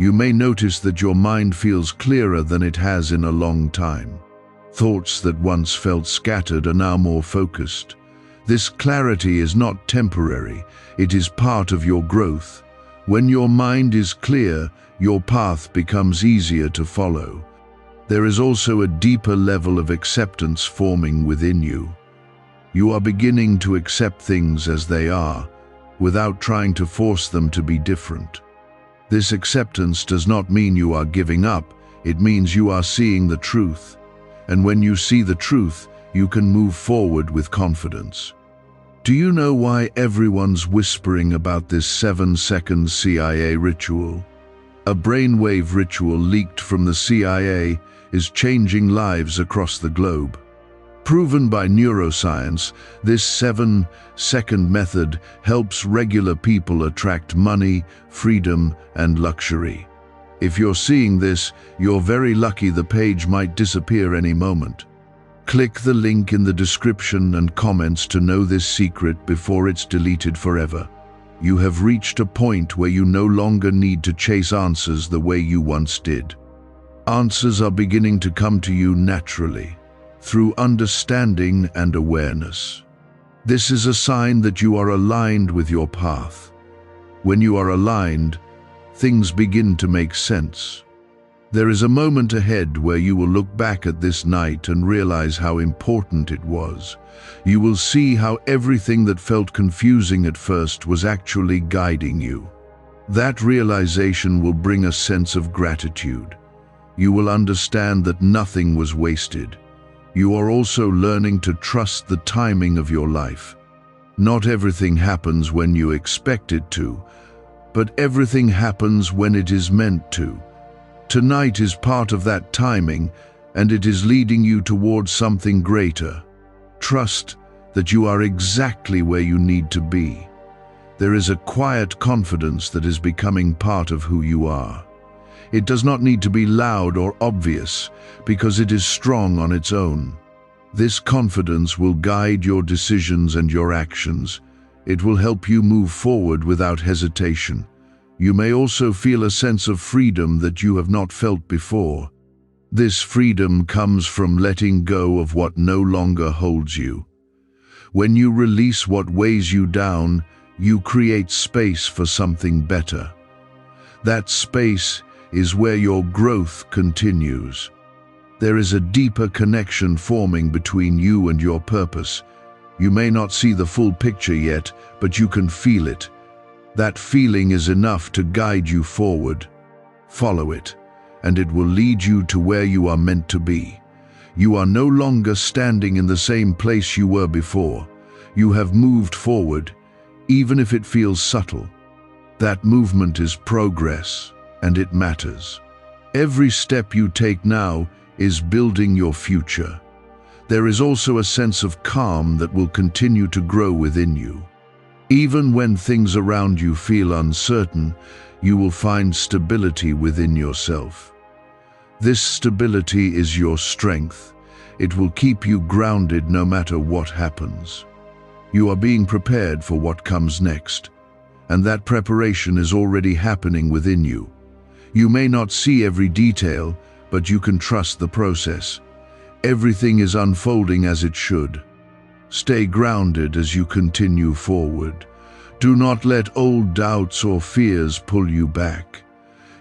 You may notice that your mind feels clearer than it has in a long time. Thoughts that once felt scattered are now more focused. This clarity is not temporary, it is part of your growth. When your mind is clear, your path becomes easier to follow. There is also a deeper level of acceptance forming within you. You are beginning to accept things as they are, without trying to force them to be different. This acceptance does not mean you are giving up, it means you are seeing the truth. And when you see the truth, you can move forward with confidence. Do you know why everyone's whispering about this 7-second CIA ritual? A brainwave ritual leaked from the CIA is changing lives across the globe. Proven by neuroscience, this 7-second method helps regular people attract money, freedom, and luxury. If you're seeing this, you're very lucky. The page might disappear any moment. Click the link in the description and comments to know this secret before it's deleted forever. You have reached a point where you no longer need to chase answers the way you once did. Answers are beginning to come to you naturally, through understanding and awareness. This is a sign that you are aligned with your path. When you are aligned, things begin to make sense. There is a moment ahead where you will look back at this night and realize how important it was. You will see how everything that felt confusing at first was actually guiding you. That realization will bring a sense of gratitude. You will understand that nothing was wasted. You are also learning to trust the timing of your life. Not everything happens when you expect it to, but everything happens when it is meant to. Tonight is part of that timing, and it is leading you towards something greater. Trust that you are exactly where you need to be. There is a quiet confidence that is becoming part of who you are. It does not need to be loud or obvious, because it is strong on its own. This confidence will guide your decisions and your actions. It will help you move forward without hesitation. You may also feel a sense of freedom that you have not felt before. This freedom comes from letting go of what no longer holds you. When you release what weighs you down, you create space for something better. That space is where your growth continues. There is a deeper connection forming between you and your purpose. You may not see the full picture yet, but you can feel it. That feeling is enough to guide you forward. Follow it, and it will lead you to where you are meant to be. You are no longer standing in the same place you were before. You have moved forward, even if it feels subtle. That movement is progress, and it matters. Every step you take now is building your future. There is also a sense of calm that will continue to grow within you. Even when things around you feel uncertain, you will find stability within yourself. This stability is your strength. It will keep you grounded no matter what happens. You are being prepared for what comes next, and that preparation is already happening within you. You may not see every detail, but you can trust the process. Everything is unfolding as it should. Stay grounded as you continue forward. Do not let old doubts or fears pull you back.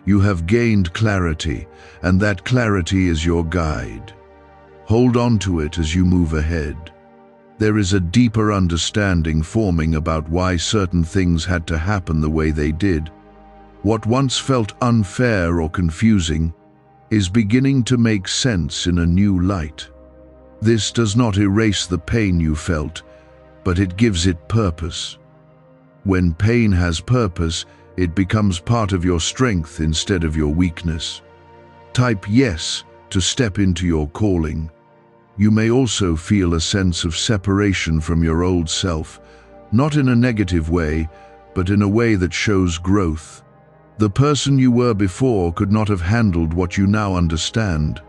You have gained clarity, and that clarity is your guide. Hold on to it as you move ahead. There is a deeper understanding forming about why certain things had to happen the way they did. What once felt unfair or confusing is beginning to make sense in a new light. This does not erase the pain you felt, but it gives it purpose. When pain has purpose, it becomes part of your strength instead of your weakness. Type yes to step into your calling. You may also feel a sense of separation from your old self, not in a negative way, but in a way that shows growth. The person you were before could not have handled what you now understand.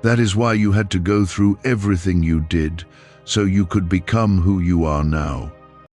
That is why you had to go through everything you did, so you could become who you are now.